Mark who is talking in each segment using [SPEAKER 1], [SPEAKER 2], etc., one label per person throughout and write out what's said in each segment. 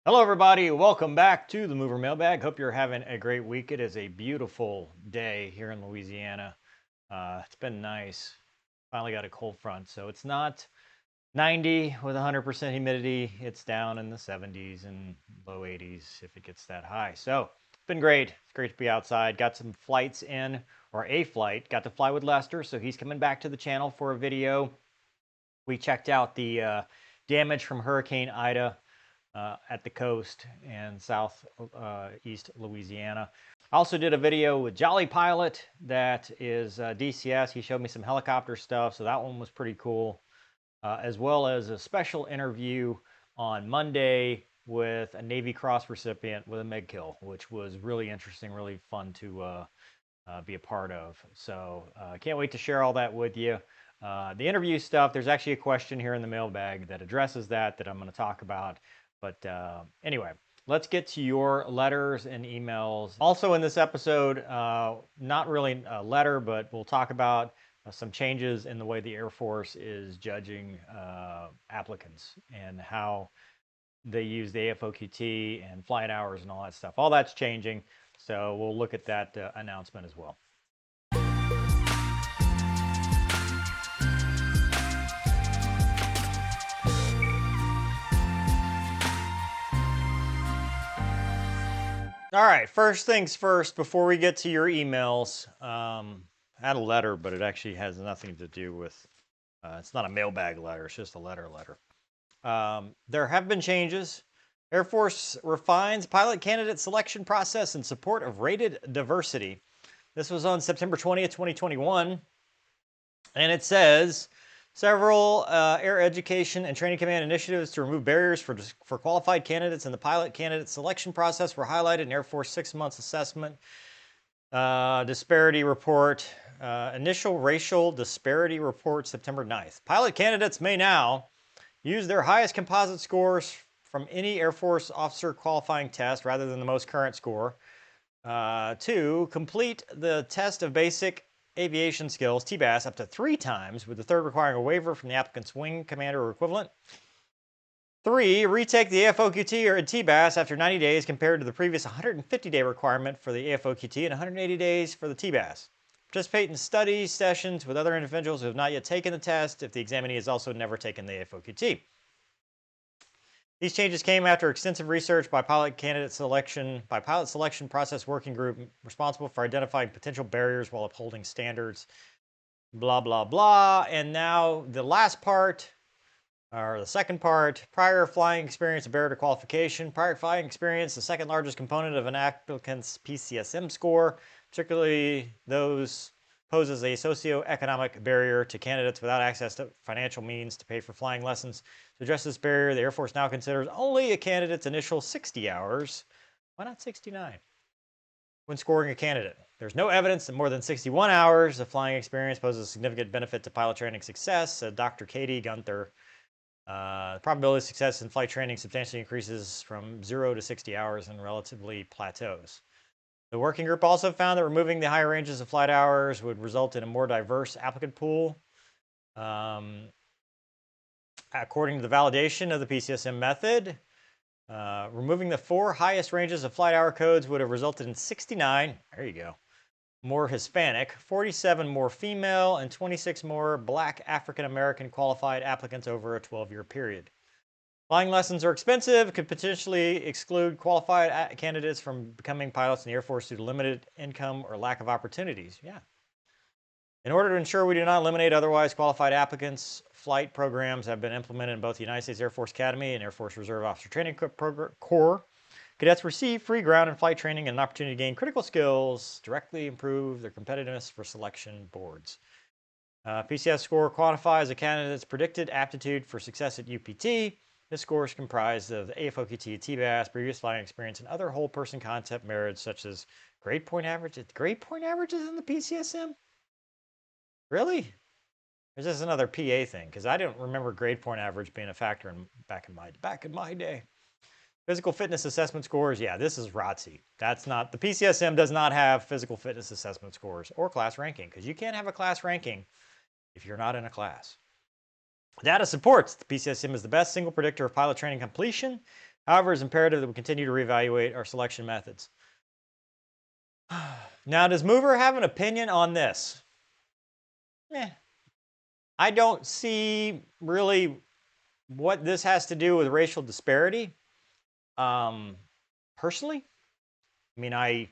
[SPEAKER 1] Hello, everybody. Welcome back to the Mover Mailbag. Hope you're having a great week. It is a beautiful day here in Louisiana. It's been nice. Finally got a cold front, so it's not 90 with 100% humidity. It's down in the 70s and low 80s if it gets that high. So it's been great. It's great to be outside. Got some flights in, or a flight. Got to fly with Lester, so he's coming back to the channel for a video. We checked out the damage from Hurricane Ida at the coast and southeast Louisiana. I also did a video with Jolly Pilot that is DCS. He showed me some helicopter stuff, so that one was pretty cool. As well as a special interview on Monday with a Navy Cross recipient with a MiG kill, which was really interesting, really fun to be a part of. So I can't wait to share all that with you. The interview stuff, there's actually a question here in the mailbag that addresses that I'm going to talk about. But anyway, let's get to your letters and emails. Also in this episode, not really a letter, but we'll talk about some changes in the way the Air Force is judging applicants and how they use the AFOQT and flight hours and all that stuff. All that's changing. So we'll look at that announcement as well. All right, first things first, before we get to your emails, I had a letter, but it actually has nothing to do with, it's not a mailbag letter, it's just a letter. There have been changes. Air Force refines pilot candidate selection process in support of rated diversity. This was on September 20th, 2021, and it says, several Air Education and Training Command initiatives to remove barriers for qualified candidates in the pilot candidate selection process were highlighted in Air Force 6 months assessment disparity report. Initial racial disparity report, September 9th. Pilot candidates may now use their highest composite scores from any Air Force officer qualifying test rather than the most current score to complete the test of basic aviation skills, TBAS, up to 3 times, with the third requiring a waiver from the applicant's wing commander or equivalent. 3, retake the AFOQT or TBAS after 90 days compared to the previous 150-day requirement for the AFOQT and 180 days for the TBAS. Participate in study sessions with other individuals who have not yet taken the test if the examinee has also never taken the AFOQT. These changes came after extensive research by pilot selection process working group responsible for identifying potential barriers while upholding standards, blah, blah, blah. And now the last part, or the second part, prior flying experience, a barrier to qualification. Prior flying experience, the second largest component of an applicant's PCSM score, particularly those poses a socioeconomic barrier to candidates without access to financial means to pay for flying lessons. To address this barrier, the Air Force now considers only a candidate's initial 60 hours. Why not 69? When scoring a candidate. There's no evidence that more than 61 hours of flying experience poses a significant benefit to pilot training success, said Dr. Katie Gunther. The probability of success in flight training substantially increases from 0 to 60 hours and relatively plateaus. The working group also found that removing the higher ranges of flight hours would result in a more diverse applicant pool. According to the validation of the PCSM method, removing the 4 highest ranges of flight hour codes would have resulted in 69, there you go, more Hispanic, 47 more female, and 26 more Black African American qualified applicants over a 12-year period. Flying lessons are expensive, could potentially exclude qualified candidates from becoming pilots in the Air Force due to limited income or lack of opportunities. Yeah. In order to ensure we do not eliminate otherwise qualified applicants, flight programs have been implemented in both the United States Air Force Academy and Air Force Reserve Officer Training Corps. Cadets receive free ground and flight training and an opportunity to gain critical skills, directly improve their competitiveness for selection boards. PCS score quantifies a candidate's predicted aptitude for success at UPT. This score is comprised of the AFOQT, TBAS, previous flying experience, and other whole person concept merits such as grade point average. Grade point averages in the PCSM? Really? Or is this another PA thing? Because I don't remember grade point average being a factor back in my day. Physical fitness assessment scores, yeah, this is ROTC. That's not, the PCSM does not have physical fitness assessment scores or class ranking, because you can't have a class ranking if you're not in a class. Data supports the PCSM is the best single predictor of pilot training completion. However, it's imperative that we continue to reevaluate our selection methods. Now, does Mover have an opinion on this? I don't see really what this has to do with racial disparity. Personally, I mean,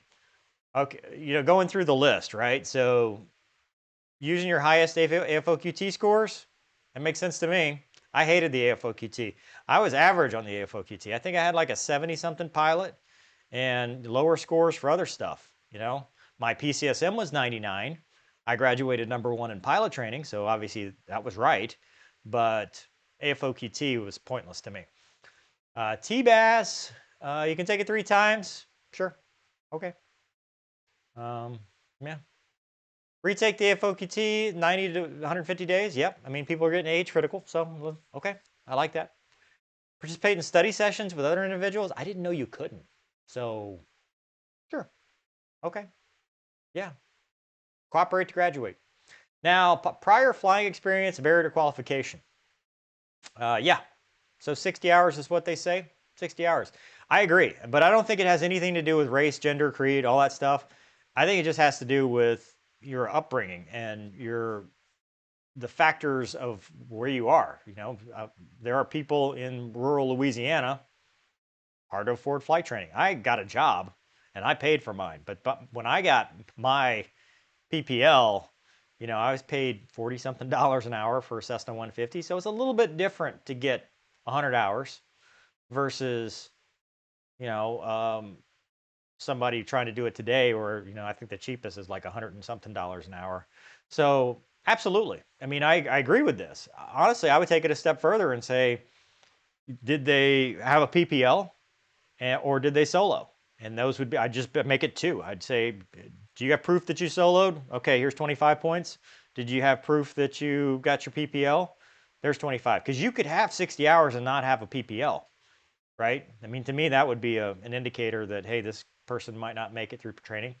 [SPEAKER 1] okay, going through the list, right? So using your highest AFOQT scores, that makes sense to me. I hated the AFOQT. I was average on the AFOQT. I think I had like a 70-something pilot and lower scores for other stuff. My PCSM was 99. I graduated #1 in pilot training, so obviously that was right. But AFOQT was pointless to me. TBAS, you can take it 3 times. Sure. Okay. Yeah. Retake the AFOQT 90 to 150 days. Yep. I mean, people are getting age critical, so okay. I like that. Participate in study sessions with other individuals. I didn't know you couldn't. So, sure. Okay. Yeah. Cooperate to graduate. Now, prior flying experience, barrier to qualification. Yeah. So 60 hours is what they say. 60 hours. I agree, but I don't think it has anything to do with race, gender, creed, all that stuff. I think it just has to do with your upbringing and the factors of where you are. There are people in rural Louisiana hard to afford flight training. I got a job and I paid for mine, but when I got my PPL, I was paid $40-something an hour for a Cessna 150, so it's a little bit different to get 100 hours versus somebody trying to do it today, or I think the cheapest is like $100-something an hour. So absolutely. I mean, I agree with this. Honestly, I would take it a step further and say, did they have a PPL or did they solo? And those would be, I'd just make it 2. I'd say, do you have proof that you soloed? Okay, here's 25 points. Did you have proof that you got your PPL? There's 25. Because you could have 60 hours and not have a PPL, right? I mean, to me, that would be an indicator that, hey, this person might not make it through training.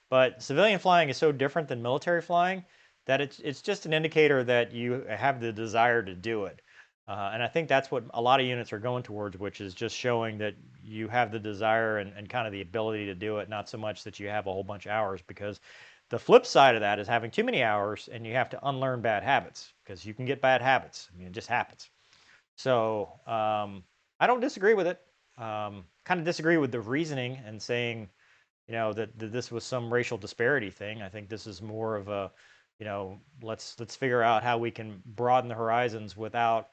[SPEAKER 1] But civilian flying is so different than military flying that it's just an indicator that you have the desire to do it. And I think that's what a lot of units are going towards, which is just showing that you have the desire and kind of the ability to do it, not so much that you have a whole bunch of hours, because the flip side of that is having too many hours and you have to unlearn bad habits, because you can get bad habits. I mean, it just happens. So I don't disagree with it. Kind of disagree with the reasoning and saying, that this was some racial disparity thing. I think this is more of a, let's figure out how we can broaden the horizons without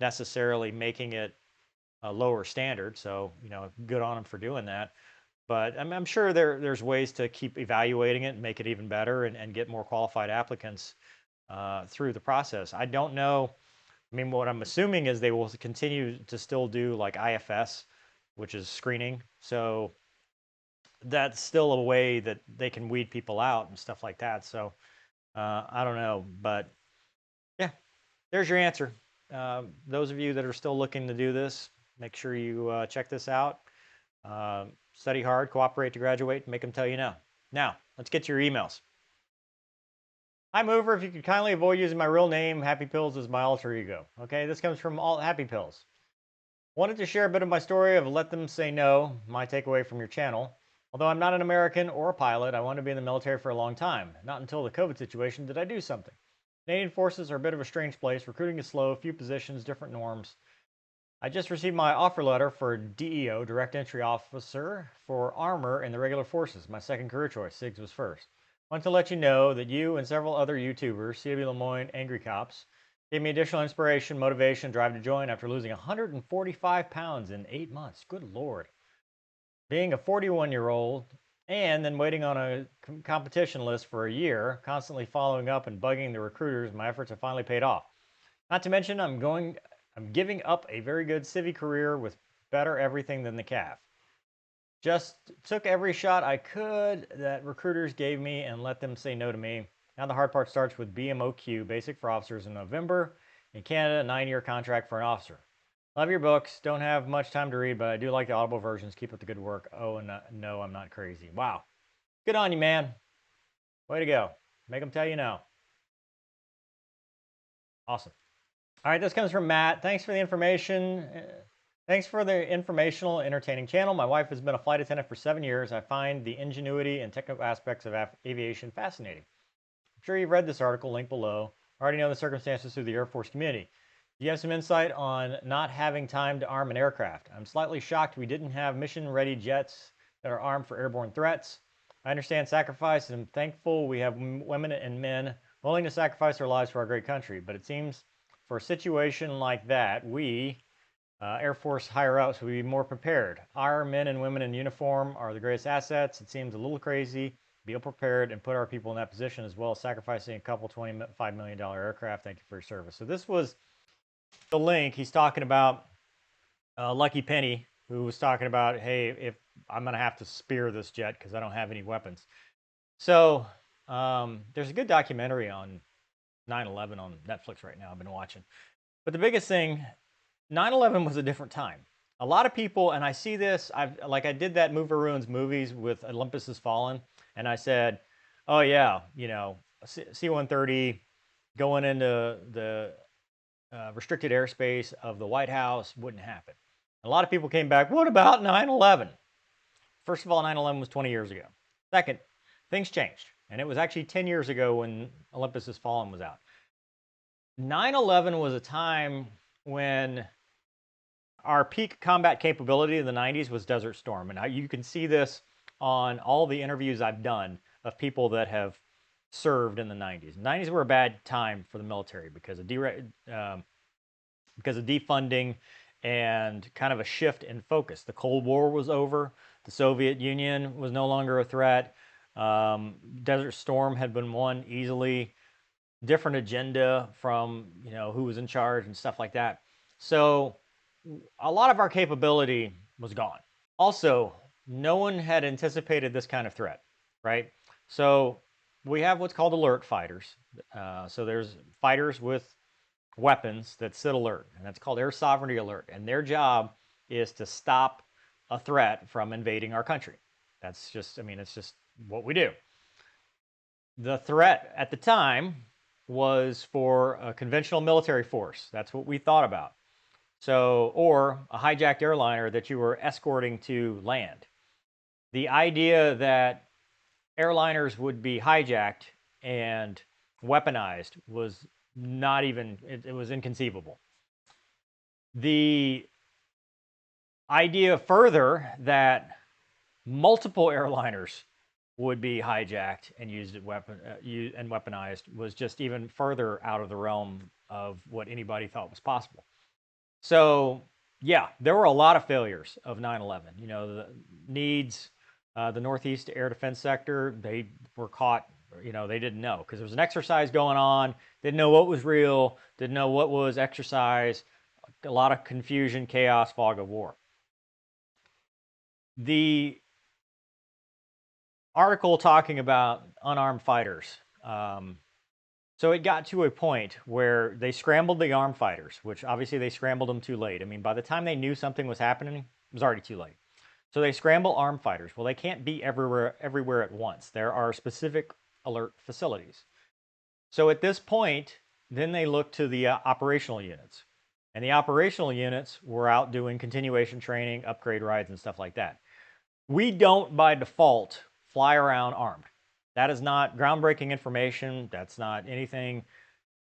[SPEAKER 1] necessarily making it a lower standard. So, good on them for doing that. But I'm sure there's ways to keep evaluating it and make it even better and get more qualified applicants through the process. I don't know. I mean, what I'm assuming is they will continue to still do like IFS, which is screening. So that's still a way that they can weed people out and stuff like that. So I don't know, but yeah, there's your answer. Those of you that are still looking to do this, make sure you check this out. Study hard, cooperate to graduate, make them tell you no. Now, let's get to your emails. Hi, Mover. If you could kindly avoid using my real name, Happy Pills is my alter ego. Okay, this comes from All Happy Pills. Wanted to share a bit of my story of Let Them Say No, my takeaway from your channel. Although I'm not an American or a pilot, I wanted to be in the military for a long time. Not until the COVID situation did I do something. Canadian forces are a bit of a strange place. Recruiting is slow, few positions, different norms. I just received my offer letter for DEO, Direct Entry Officer, for armor in the regular forces. My second career choice. SIGs was first. Want to let you know that you and several other YouTubers, CW Lemoyne, Angry Cops, gave me additional inspiration, motivation, drive to join after losing 145 pounds in 8 months. Good Lord. Being a 41-year-old and then waiting on a competition list for a year, constantly following up and bugging the recruiters, my efforts have finally paid off. Not to mention, I'm giving up a very good civvy career with better everything than the CAF. Just took every shot I could that recruiters gave me and let them say no to me. Now the hard part starts with BMOQ, Basic for Officers, in November. In Canada, a 9-year contract for an officer. Love your books. Don't have much time to read, but I do like the audible versions. Keep up the good work. Oh, and no, I'm not crazy. Wow. Good on you, man. Way to go. Make them tell you no. Awesome. All right, this comes from Matt. Thanks for the information. Thanks for the informational, entertaining channel. My wife has been a flight attendant for 7 years. I find the ingenuity and technical aspects of aviation fascinating. I'm sure you've read this article, link below. I already know the circumstances through the Air Force community. Do you have some insight on not having time to arm an aircraft? I'm slightly shocked we didn't have mission-ready jets that are armed for airborne threats. I understand sacrifice and I'm thankful we have women and men willing to sacrifice their lives for our great country, but it seems for a situation like that, we, Air Force higher-ups, would be more prepared. Our men and women in uniform are the greatest assets. It seems a little crazy. Be prepared and put our people in that position, as well as sacrificing a couple $25 million aircraft. Thank you for your service. So this was the link. He's talking about Lucky Penny, who was talking about, hey, if I'm going to have to spear this jet because I don't have any weapons. So there's a good documentary on 9/11 on Netflix right now I've been watching. But the biggest thing, 9/11 was a different time. A lot of people, and I see this, I did that Mover Ruins Movies with Olympus Has Fallen, and I said, oh yeah, you know, C-130 going into the restricted airspace of the White House wouldn't happen. A lot of people came back, what about 9/11? First of all, 9/11 was 20 years ago. Second, things changed, and it was actually 10 years ago when Olympus Has Fallen was out. 9/11 was a time when our peak combat capability in the 90s was Desert Storm. And you can see this on all the interviews I've done of people that have served in the 90s. The 90s were a bad time for the military because of defunding and kind of a shift in focus. The Cold War was over. The Soviet Union was no longer a threat. Desert Storm had been won easily. Different agenda from, you know, who was in charge and stuff like that. So a lot of our capability was gone. Also, no one had anticipated this kind of threat, right? So we have what's called alert fighters. So there's fighters with weapons that sit alert, and that's called air sovereignty alert. And their job is to stop a threat from invading our country. That's just, I mean, it's just what we do. The threat at the time was for a conventional military force. That's what we thought about. So, or a hijacked airliner that you were escorting to land. The idea that airliners would be hijacked and weaponized was not even, it was inconceivable. The idea further that multiple airliners would be hijacked and used and weaponized was just even further out of the realm of what anybody thought was possible. So yeah, there were a lot of failures of 9/11. You know, the needs, the Northeast Air Defense Sector, they were caught, you know, they didn't know because there was an exercise going on, didn't know what was real, didn't know what was exercise, a lot of confusion, chaos, fog of war. The article talking about unarmed fighters. So it got to a point where they scrambled the armed fighters, which obviously they scrambled them too late. I mean, by the time they knew something was happening, it was already too late. So they scramble armed fighters. Well, they can't be everywhere at once. There are specific alert facilities. So at this point, then they look to the operational units. And the operational units were out doing continuation training, upgrade rides, and stuff like that. We don't, by default, fly around armed. That is not groundbreaking information. That's not anything.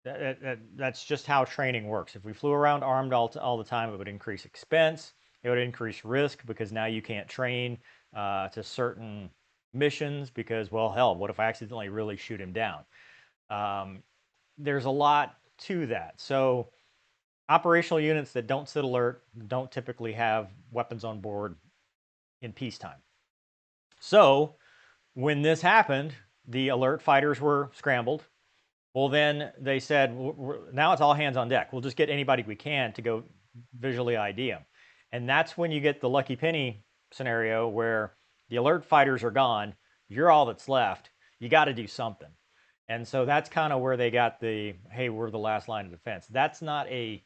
[SPEAKER 1] That's just how training works. If we flew around armed all the time, it would increase expense. It would increase risk because now you can't train to certain missions because, well, hell, what if I accidentally really shoot him down? There's a lot to that. So operational units that don't sit alert don't typically have weapons on board in peacetime. So when this happened, the alert fighters were scrambled. Well, then they said, now it's all hands on deck. We'll just get anybody we can to go visually ID them. And that's when you get the Lucky Penny scenario where the alert fighters are gone. You're all that's left. You got to do something. And so that's kind of where they got the, hey, we're the last line of defense. That's not a,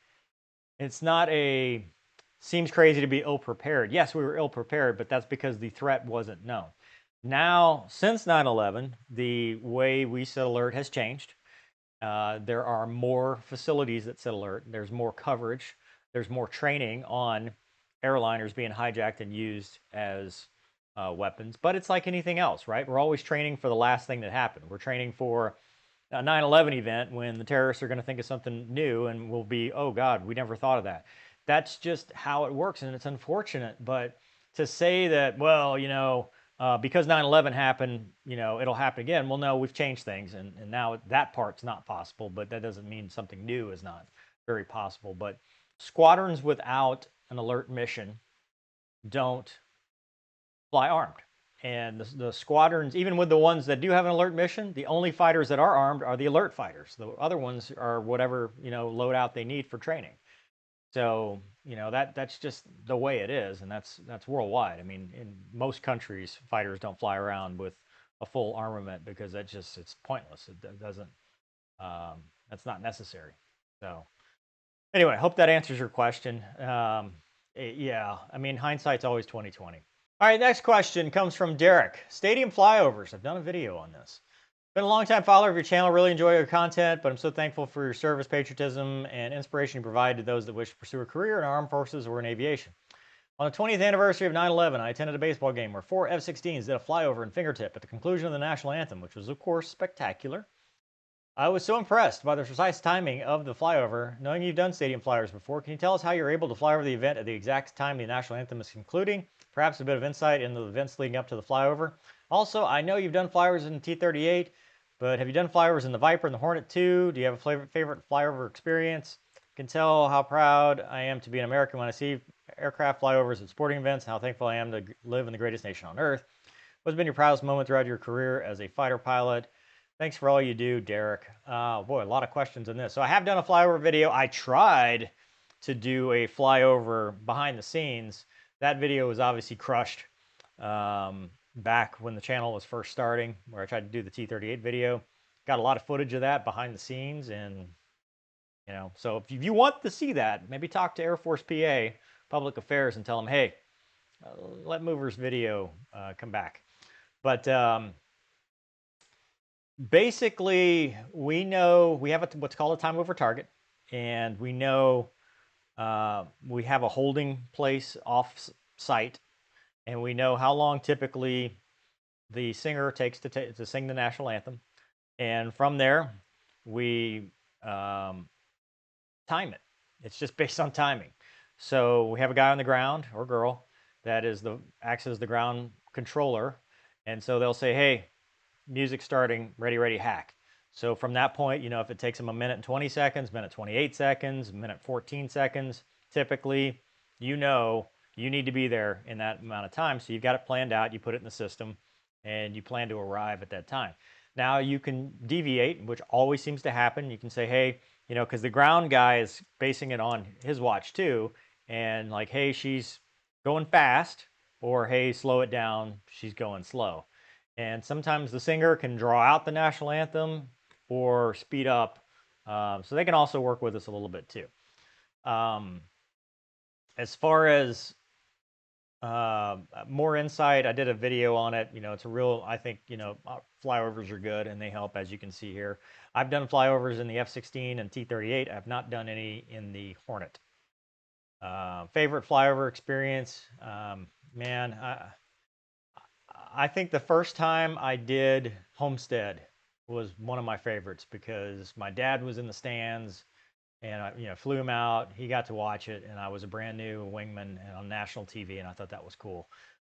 [SPEAKER 1] it's not a, seems crazy to be ill prepared. Yes, we were ill prepared, but that's because the threat wasn't known. Now, since 9/11, the way we set alert has changed. There are more facilities that sit alert. There's more coverage. There's more training on airliners being hijacked and used as weapons. But it's like anything else, right? We're always training for the last thing that happened. We're training for a 9/11 event when the terrorists are going to think of something new and we'll be, oh God, we never thought of that. That's just how it works, and it's unfortunate. But to say that, well, because 9/11 happened, it'll happen again. Well, no, we've changed things, and now that part's not possible. But that doesn't mean something new is not very possible. But squadrons without an alert mission don't fly armed. And the squadrons, even with the ones that do have an alert mission, the only fighters that are armed are the alert fighters. The other ones are whatever loadout they need for training. So that's just the way it is, and that's worldwide. I mean, in most countries, fighters don't fly around with a full armament because it's pointless. It doesn't. That's not necessary. So anyway, hope that answers your question. Yeah, I mean, hindsight's always 20/20. All right, next question comes from Derek. Stadium flyovers. I've done a video on this. Been a long-time follower of your channel. Really enjoy your content, but I'm so thankful for your service, patriotism, and inspiration you provide to those that wish to pursue a career in our armed forces or in aviation. On the 20th anniversary of 9/11, I attended a baseball game where 4 F-16s did a flyover in Fingertip at the conclusion of the national anthem, which was, of course, spectacular. I was so impressed by the precise timing of the flyover. Knowing you've done stadium flyovers before, can you tell us how you're able to fly over the event at the exact time the national anthem is concluding? Perhaps a bit of insight into the events leading up to the flyover. Also, I know you've done flyovers in T-38, but have you done flyovers in the Viper and the Hornet too? Do you have a favorite flyover experience? I can tell how proud I am to be an American when I see aircraft flyovers at sporting events and how thankful I am to live in the greatest nation on earth. What's been your proudest moment throughout your career as a fighter pilot? Thanks for all you do, Derek. Boy, a lot of questions in this. So I have done a flyover video. I tried to do a flyover behind the scenes. That video was obviously crushed back when the channel was first starting, where I tried to do the T-38 video. Got a lot of footage of that behind the scenes, and so if you want to see that, maybe talk to Air Force PA, Public Affairs, and tell them, hey, let Movers video come back. But basically, we know we have what's called a time over target, and we know we have a holding place off site, and we know how long typically the singer takes to sing the national anthem, and from there we time it. It's just based on timing. So we have a guy on the ground or girl that acts as the ground controller, and so they'll say, hey, music starting, ready, ready, hack. So from that point, if it takes them a minute and 20 seconds, minute 28 seconds, minute 14 seconds, typically, you need to be there in that amount of time. So you've got it planned out, you put it in the system, and you plan to arrive at that time. Now you can deviate, which always seems to happen. You can say, hey, because the ground guy is basing it on his watch too, and like, hey, she's going fast, or hey, slow it down, she's going slow. And sometimes the singer can draw out the national anthem or speed up. So they can also work with us a little bit too. As far as more insight, I did a video on it. It's a real, I think, flyovers are good and they help, as you can see here. I've done flyovers in the F-16 and T-38. I've not done any in the Hornet. Favorite flyover experience? Man, I think the first time I did Homestead was one of my favorites because my dad was in the stands and I flew him out. He got to watch it, and I was a brand new wingman on national TV, and I thought that was cool.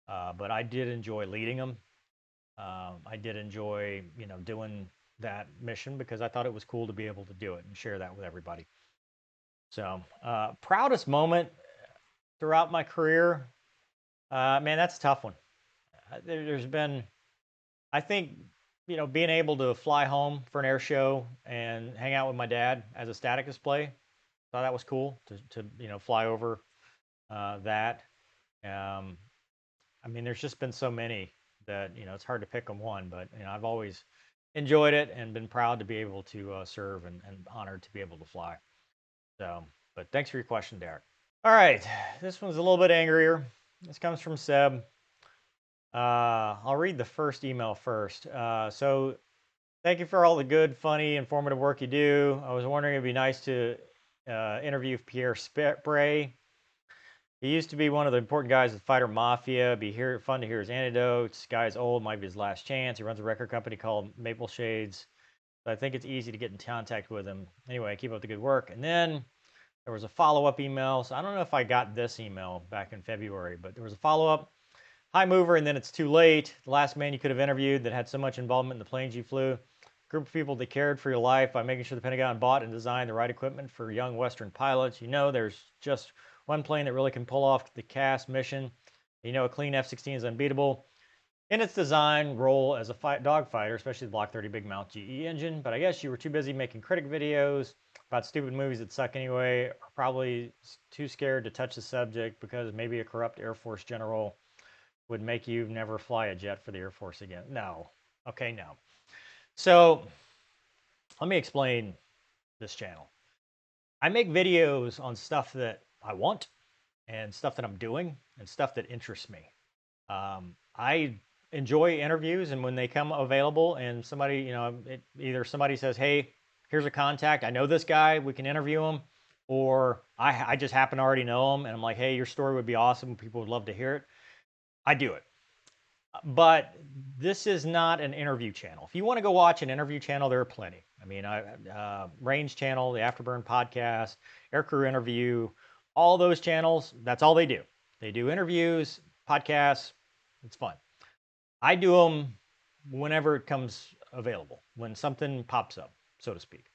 [SPEAKER 1] But I did enjoy leading them. I did enjoy doing that mission because I thought it was cool to be able to do it and share that with everybody. So proudest moment throughout my career, man, that's a tough one. There's been, I think, being able to fly home for an air show and hang out with my dad as a static display, thought that was cool to fly over that. I mean, there's just been so many that it's hard to pick on one, but I've always enjoyed it and been proud to be able to serve and honored to be able to fly. So, but thanks for your question, Derek. All right, this one's a little bit angrier. This comes from Seb. I'll read the first email first. So thank you for all the good, funny, informative work you do. I was wondering it'd be nice to interview Pierre Spray. He used to be one of the important guys with Fighter Mafia. Be here, fun to hear his anecdotes. Guy's old, might be his last chance. He runs a record company called Maple Shades. So I think it's easy to get in contact with him. Anyway, keep up the good work. And then there was a follow-up email. So I don't know if I got this email back in February, but there was a follow-up. Hi, Mover, and then it's too late. The last man you could have interviewed that had so much involvement in the planes you flew. Group of people that cared for your life by making sure the Pentagon bought and designed the right equipment for young Western pilots. You know, there's just one plane that really can pull off the CAS mission. You know, a clean F-16 is unbeatable in its design role as a dogfighter, especially the Block 30 Big Mouth GE engine. But I guess you were too busy making critic videos about stupid movies that suck anyway, or probably too scared to touch the subject because maybe a corrupt Air Force general would make you never fly a jet for the Air Force again. No. Okay, no. So let me explain this channel. I make videos on stuff that I want and stuff that I'm doing and stuff that interests me. I enjoy interviews, and when they come available and somebody, you know, either somebody says, hey, here's a contact, I know this guy, we can interview him, or I just happen to already know him, and I'm like, hey, your story would be awesome, people would love to hear it. I do it. But this is not an interview channel. If you want to go watch an interview channel, there are plenty. I mean, Range Channel, the Afterburn Podcast, Aircrew Interview, all those channels, that's all they do. They do interviews, podcasts. It's fun. I do them whenever it comes available, when something pops up, so to speak.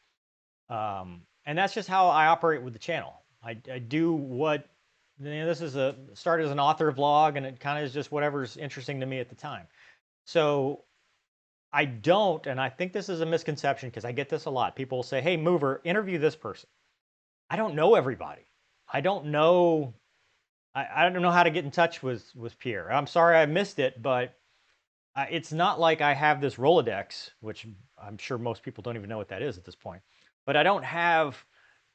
[SPEAKER 1] And that's just how I operate with the channel. I do what, you know, this is started as an author vlog, and it kind of is just whatever's interesting to me at the time. So I don't, and I think this is a misconception because I get this a lot. People will say, hey, Mover, interview this person. I don't know everybody. I don't know how to get in touch with Pierre. I'm sorry I missed it, but it's not like I have this Rolodex, which I'm sure most people don't even know what that is at this point. But I don't have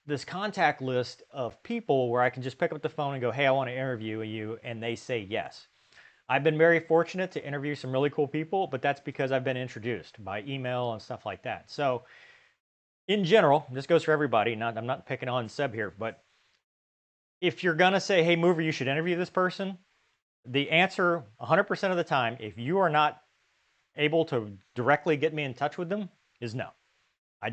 [SPEAKER 1] this contact list of people where I can just pick up the phone and go, hey, I want to interview you, and they say yes. I've been very fortunate to interview some really cool people, but that's because I've been introduced by email and stuff like that. So in general, this goes for everybody, I'm not picking on Seb here, but if you're going to say, hey, Mover, you should interview this person, the answer 100% of the time, if you are not able to directly get me in touch with them, is no. I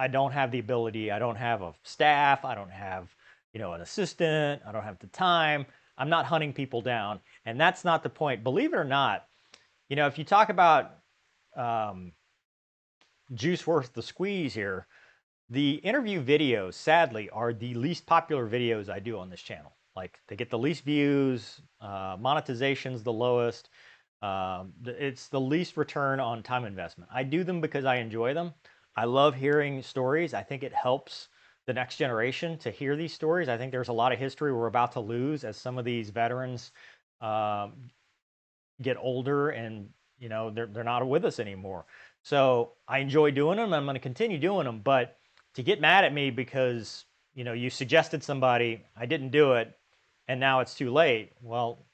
[SPEAKER 1] don't have the ability. I don't have a staff. I don't have, you know, an assistant. I don't have the time. I'm not hunting people down, and that's not the point. Believe it or not, you know, if you talk about juice worth the squeeze here, the interview videos, sadly, are the least popular videos I do on this channel. Like, they get the least views, monetization's the lowest. It's the least return on time investment. I do them because I enjoy them. I love hearing stories. I think it helps the next generation to hear these stories. I think there's a lot of history we're about to lose as some of these veterans get older and, you know, they're not with us anymore. So I enjoy doing them. I'm going to continue doing them. But to get mad at me because, you know, you suggested somebody, I didn't do it, and now it's too late. Well,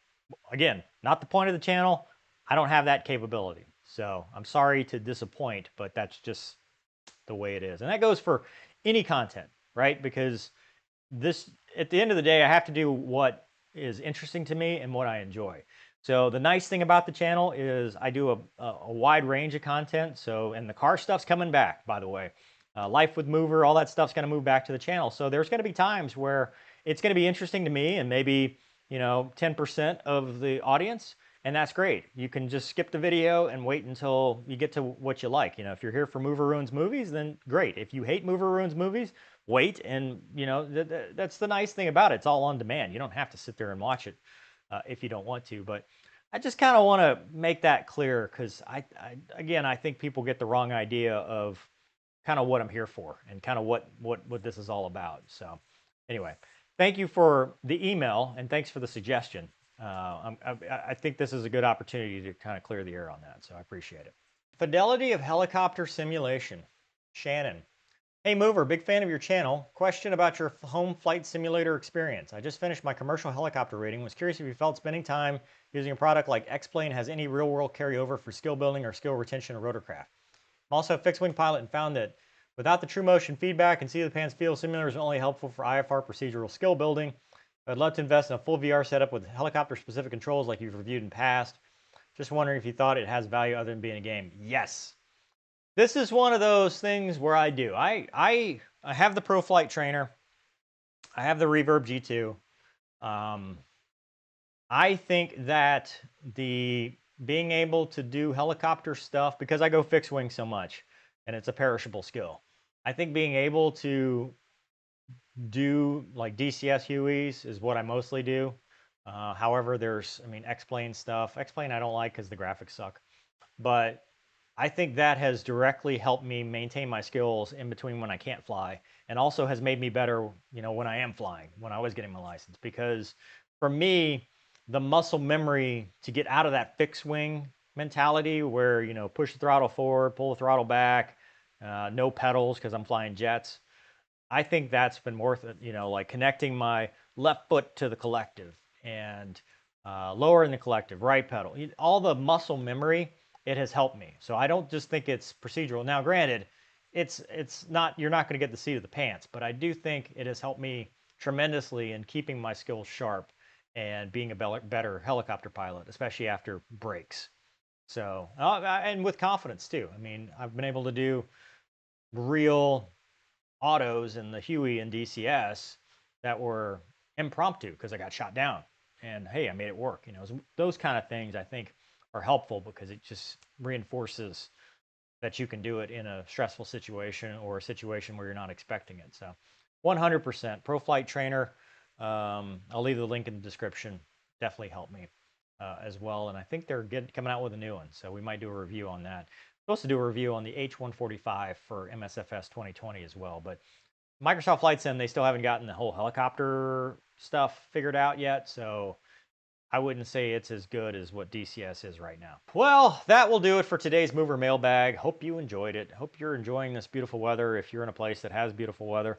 [SPEAKER 1] again, not the point of the channel. I don't have that capability. So I'm sorry to disappoint, but that's just the way it is. And that goes for any content, right? Because this, at the end of the day, I have to do what is interesting to me and what I enjoy. So the nice thing about the channel is I do a wide range of content. So, and the car stuff's coming back, by the way. Life with Mover, all that stuff's going to move back to the channel. So there's going to be times where it's going to be interesting to me and maybe, you know, 10% of the audience. And that's great. You can just skip the video and wait until you get to what you like. You know, if you're here for Mover Ruins Movies, then great. If you hate Mover Ruins Movies, wait. And, you know, that's the nice thing about it. It's all on demand. You don't have to sit there and watch it if you don't want to. But I just kind of want to make that clear because, again, I think people get the wrong idea of kind of what I'm here for and kind of what this is all about. So anyway, thank you for the email and thanks for the suggestion. I think this is a good opportunity to kind of clear the air on that, so I appreciate it. Fidelity of helicopter simulation. Shannon. Hey Mover, big fan of your channel. Question about your home flight simulator experience. I just finished my commercial helicopter rating. Was curious if you felt spending time using a product like X-Plane has any real-world carryover for skill building or skill retention of rotorcraft. I'm also a fixed-wing pilot and found that without the true motion feedback and seat of the pants feel, simulators are only helpful for IFR procedural skill building. I'd love to invest in a full VR setup with helicopter-specific controls like you've reviewed in past. Just wondering if you thought it has value other than being a game. Yes. This is one of those things where I do. I have the Pro Flight Trainer. I have the Reverb G2. I think that the being able to do helicopter stuff, because I go fixed wing so much, and it's a perishable skill. I think being able to do like DCS Hueys is what I mostly do. However, there's, I mean, X-Plane stuff. X-Plane I don't like because the graphics suck. But I think that has directly helped me maintain my skills in between when I can't fly, and also has made me better, you know, when I am flying, when I was getting my license. Because for me, the muscle memory to get out of that fixed wing mentality where, you know, push the throttle forward, pull the throttle back, no pedals because I'm flying jets. I think that's been worth it, you know, like connecting my left foot to the collective and lowering the collective, right pedal, all the muscle memory, it has helped me. So I don't just think it's procedural. Now, granted, it's not, you're not going to get the seat of the pants, but I do think it has helped me tremendously in keeping my skills sharp and being a better helicopter pilot, especially after breaks. So, and with confidence too. I mean, I've been able to do real autos in the Huey and DCS that were impromptu because I got shot down. And hey, I made it work. You know, those kind of things I think are helpful because it just reinforces that you can do it in a stressful situation or a situation where you're not expecting it. So 100% Pro Flight Trainer. I'll leave the link in the description. Definitely helped me as well. And I think they're coming out with a new one. So we might do a review on that. Supposed to do a review on the H145 for MSFS 2020 as well. But Microsoft Flight Sim, they still haven't gotten the whole helicopter stuff figured out yet. So I wouldn't say it's as good as what DCS is right now. Well, that will do it for today's Mover Mailbag. Hope you enjoyed it. Hope you're enjoying this beautiful weather if you're in a place that has beautiful weather.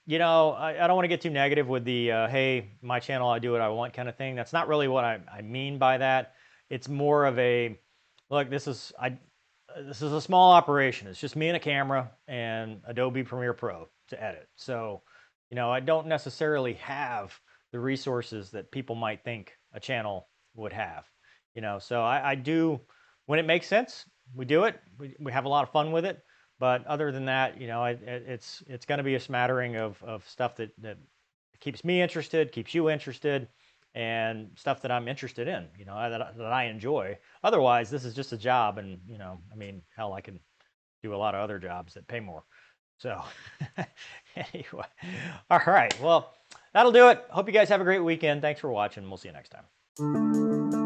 [SPEAKER 1] You know, I don't want to get too negative with the, hey, my channel, I do what I want kind of thing. That's not really what I mean by that. It's more of a, look, this is a small operation. It's just me and a camera and Adobe Premiere Pro to edit. So, you know, I don't necessarily have the resources that people might think a channel would have. You know, so I do, when it makes sense, we do it. We have a lot of fun with it. But other than that, you know, it's going to be a smattering of stuff that keeps me interested, keeps you interested, and stuff that I'm interested in, you know, that I enjoy. Otherwise, this is just a job, and, you know, I mean, hell, I can do a lot of other jobs that pay more. So anyway, all right, well, that'll do it. Hope you guys have a great weekend. Thanks for watching. We'll see you next time.